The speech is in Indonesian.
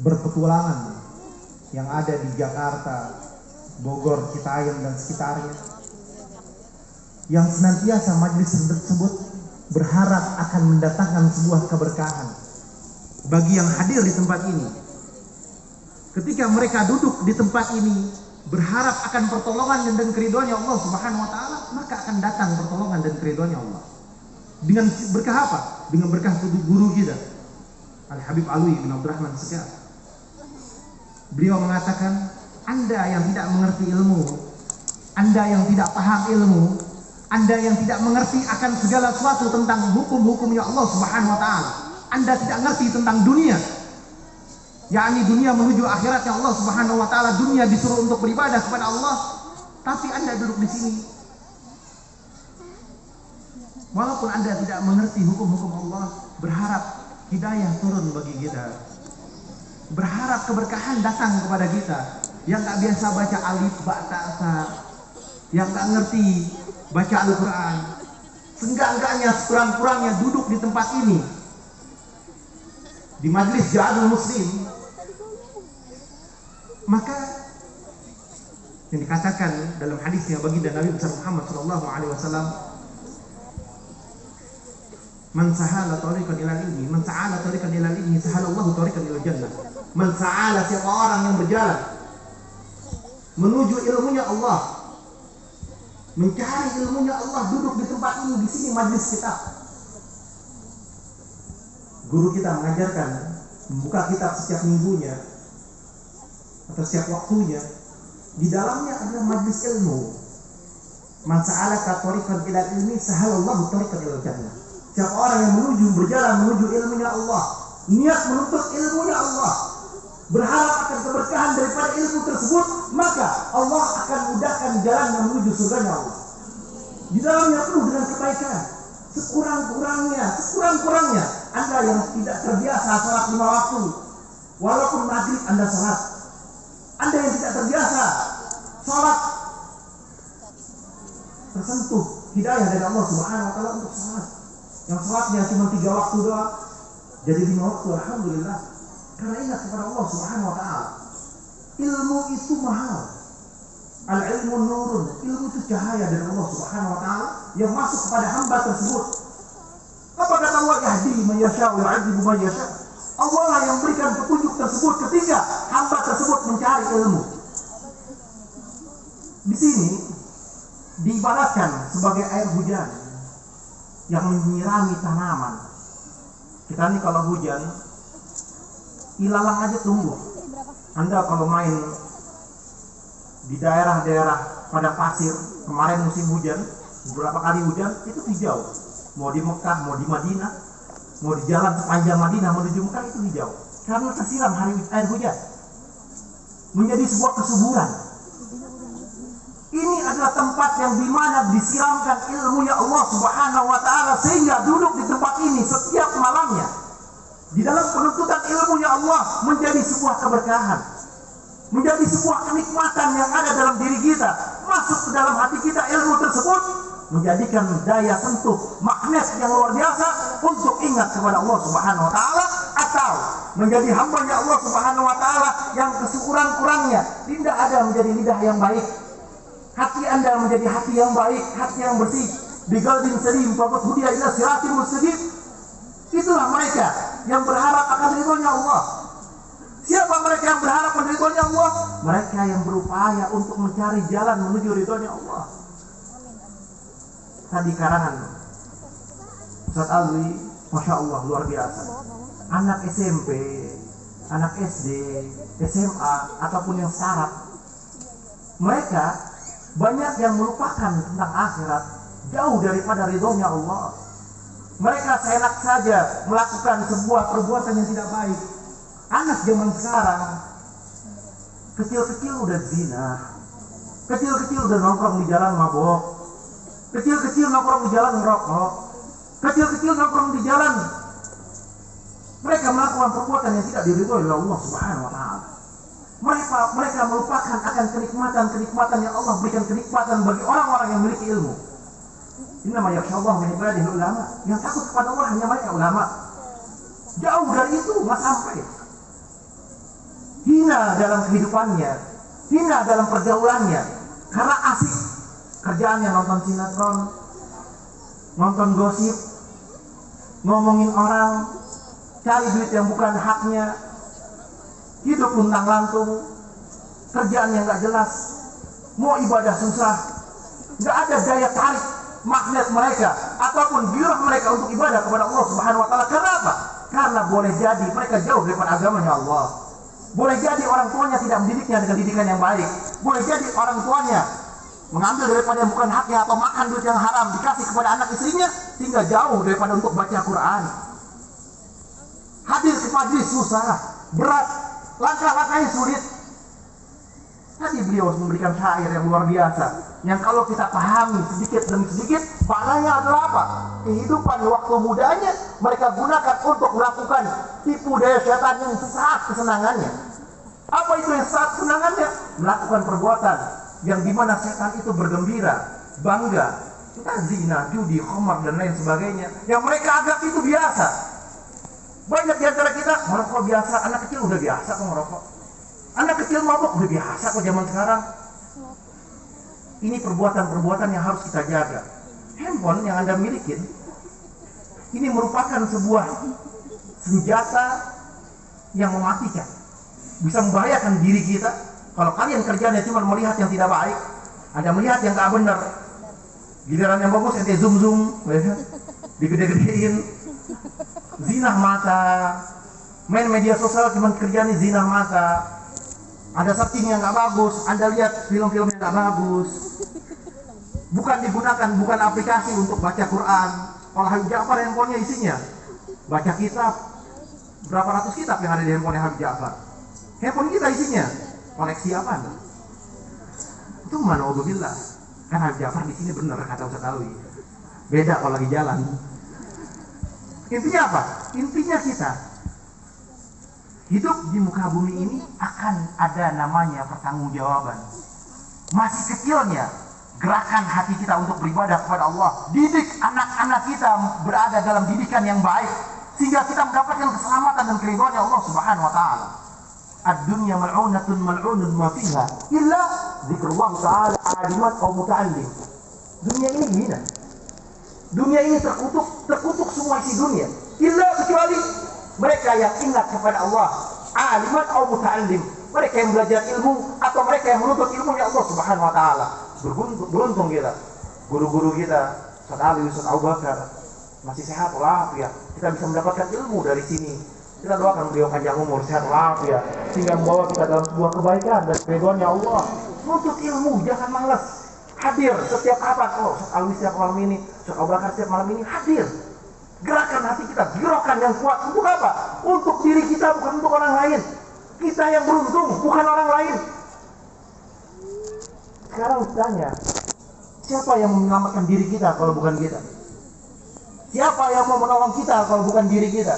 berpetualangan yang ada di Jakarta, Bogor, Citayam dan sekitarnya, yang senantiasa majelis tersebut berharap akan mendatangkan sebuah keberkahan bagi yang hadir di tempat ini. Ketika mereka duduk di tempat ini berharap akan pertolongan dan keridhoannya Allah Subhanahu wa taala, maka akan datang pertolongan dan keridhoannya Allah. Dengan berkah apa? Dengan berkah guru kita, Al Habib Alwi bin Abdurrahman Segar. Beliau mengatakan, Anda yang tidak mengerti ilmu, Anda yang tidak paham ilmu, Anda yang tidak mengerti akan segala sesuatu tentang hukum-hukumnya Allah Subhanahu wa taala, Anda tidak mengerti tentang dunia, yakni dunia menuju akhiratnya Allah Subhanahu wa taala. Dunia disuruh untuk beribadah kepada Allah, tapi Anda duduk di sini. Walaupun Anda tidak mengerti hukum-hukum Allah, berharap hidayah turun bagi kita, berharap keberkahan datang kepada kita. Yang tak biasa baca alif ba ta sa, yang tak ngerti baca Al-Quran, seenggak-enggaknya sekurang-kurangnya duduk di tempat ini, di majlis Ja'adul Muslim, maka yang dikatakan dalam hadisnya baginda Nabi besar Muhammad SAW, man sahala tariqan ilal ilmi, man sa'ala tariqan ilal ilmi, sahalallahu tariqan ilal jannah. Man sa'ala, siapa orang yang berjalan menuju ilmunya Allah, mencari ilmunya Allah, duduk di tempat ini, di sini majlis kita. Guru kita mengajarkan membuka kitab setiap minggunya atau setiap waktunya. Di dalamnya adalah majlis ilmu. Man sa'alaka tariqan ilal ilmi, sahalallahu tariqan ilal jannah. Siapa orang yang berjalan menuju ilmunya Allah, niat menuntut ilmunya Allah, berharap akan keberkahan daripada ilmu tersebut, maka Allah akan mudahkan jalan yang menuju surganya Allah. Di dalamnya penuh dengan kebaikan. Sekurang-kurangnya Anda yang tidak terbiasa salat 5 waktu, walaupun maghrib Anda salat. Anda yang tidak terbiasa salat, tersentuh hidayah dari Allah Subhanahu wa taala untuk salat. Yang salatnya cuma 3 waktu doang, jadi 5 waktu, alhamdulillah. Karena ingat kepada Allah Subhanahu wa taala. Ilmu itu mahal. Al-ilmu nurun, ilmu itu cahaya dari Allah Subhanahu wa taala yang masuk kepada hamba tersebut. Apa kata Allah? Yahdi man yasha wa yu'adzibu man yasha. Allah lah yang berikan petunjuk tersebut ketika hamba tersebut mencari ilmu. Di sini diibaratkan sebagai air hujan yang menyirami tanaman. Kita nih kalau hujan, ilalang aja tumbuh. Anda kalau main di daerah-daerah pada pasir, kemarin musim hujan, beberapa kali hujan, itu hijau. Mau di Mekah, mau di Madinah, mau di jalan sepanjang Madinah menuju Mekah, itu hijau. Karena tersiram air hujan. Menjadi sebuah kesuburan. Ini adalah tempat yang dimana disiramkan ilmunya Allah Subhanahu wa ta'ala, sehingga duduk di tempat ini setiap malamnya di dalam penuntutan ilmunya Allah menjadi sebuah keberkahan, menjadi sebuah kenikmatan yang ada dalam diri kita. Masuk ke dalam hati kita ilmu tersebut, menjadikan daya sentuh magnet yang luar biasa untuk ingat kepada Allah Subhanahu wa ta'ala, atau menjadi hambanya Allah Subhanahu wa ta'ala yang kesyukuran-kurangnya tidak ada menjadi lidah yang baik. Hati Anda menjadi hati yang baik, hati yang bersih. Biqalbin salim faqad hudiya ila siratil mustaqim. Itulah mereka yang berharap akan ridhonya Allah. Siapa mereka yang berharap akan ridhonya Allah? Mereka yang berupaya untuk mencari jalan menuju ridhonya Allah. Tadi karangan Ustaz Alwi, Masya Allah, luar biasa. Anak SMP, anak SD, SMA, ataupun yang sarap, mereka banyak yang melupakan tentang akhirat, jauh daripada ridhonya Allah. Mereka seenak saja melakukan sebuah perbuatan yang tidak baik. Anak zaman sekarang kecil-kecil udah zina, kecil-kecil udah nongkrong di jalan mabok, kecil-kecil nongkrong di jalan ngerokok, kecil-kecil nongkrong di jalan. Mereka melakukan perbuatan yang tidak diridhoi oleh Allah Subhanahu wa ta'ala. Mereka melupakan akan kenikmatan yang Allah berikan, kenikmatan bagi orang-orang yang memiliki ilmu. Ini namanya yakhsyallahu min ibadihi ulama. Yang takut kepada Allah hanya mereka ulama. Jauh dari itu nggak sampai. hina dalam kehidupannya, hina dalam pergaulannya, karena asik kerjaannya nonton sinetron, nonton gosip, ngomongin orang, cari duit yang bukan haknya, hidup luntang-lantung, kerjaan yang gak jelas, mau ibadah susah, gak ada daya tarik magnet mereka ataupun giroh mereka untuk ibadah kepada Allah Subhanahu wa taala. Karena apa? Karena boleh jadi mereka jauh daripada agamanya Allah. Boleh jadi orang tuanya tidak mendidiknya dengan didikan yang baik. Boleh jadi orang tuanya mengambil daripada yang bukan haknya atau makan duit yang haram dikasih kepada anak istrinya sehingga jauh daripada untuk baca Quran. Hadir ke majlis susah, berat, langkah-langkahnya sulit. Tadi beliau memberikan syair yang luar biasa, yang kalau kita pahami sedikit demi sedikit, maknanya adalah apa? Kehidupan waktu mudanya mereka gunakan untuk melakukan tipu daya setan yang sesaat kesenangannya. Apa itu yang sesaat kesenangannya? Melakukan perbuatan yang dimana setan itu bergembira, bangga, entah zina, judi, khamar dan lain sebagainya, yang mereka anggap itu biasa. Banyak di antara kita merokok biasa, anak kecil udah biasa kok merokok. Anak kecil mabuk udah biasa kok zaman sekarang. Ini perbuatan-perbuatan yang harus kita jaga. Handphone yang Anda milikin ini merupakan sebuah senjata yang mematikan, bisa membahayakan diri kita. Kalau kalian kerjanya cuma melihat yang tidak baik, Anda melihat yang tak benar, giliran yang bagus ente zoom, digede-gedein, zina mata, main media sosial cuma kerjanya zina mata. Ada setting yang nggak bagus, Anda lihat film-film yang nggak bagus. Bukan digunakan, bukan aplikasi untuk baca Quran. Kalau Habib Ja'far handphonenya isinya baca kitab, berapa ratus kitab yang ada di handphone Habib Ja'far. Handphone kita isinya koleksi apa? Itu manaudzubillah. Kan Habib Ja'far di sini benar kata Ustaz Alwi. Beda kalau lagi jalan. Intinya apa? Intinya kita hidup di muka bumi ini akan ada namanya pertanggungjawaban. Masih kecilnya gerakan hati kita untuk beribadah kepada Allah, didik anak-anak kita berada dalam didikan yang baik sehingga kita mendapatkan keselamatan dan keridhaan Allah Subhanahu wa taala. Ad-dunya mal'unatun mal'unun ma fiha illa zikrullah ta'ala aliman aw muta'allim. Dunia ini hina. Dunia ini terkutuk semua isi dunia. Illa kecuali mereka yang ingat kepada Allah, aliman atau muta'allim, mereka yang belajar ilmu atau mereka yang menuntut ilmu ya Allah Subhanahu wa taala. Beruntung kita, guru-guru kita, Ustaz Ali, Ustaz Abu Bakar masih sehat walafiat. Kita bisa mendapatkan ilmu dari sini. Kita doakan beliau panjang umur, sehat walafiat sehingga membawa kita dalam sebuah kebaikan dan keridhaan ya Allah. Menuntut ilmu, jangan malas. Hadir setiap kapan. Oh, Ustaz Ali setiap malam ini, Ustaz Abu Bakar setiap malam ini hadir. Gerakan hati kita, gerakan yang kuat. Untuk apa? Untuk diri kita, bukan untuk orang lain. Kita yang beruntung, bukan orang lain. Sekarang tanya, siapa yang menyelamatkan diri kita kalau bukan kita? Siapa yang mau menolong kita kalau bukan diri kita?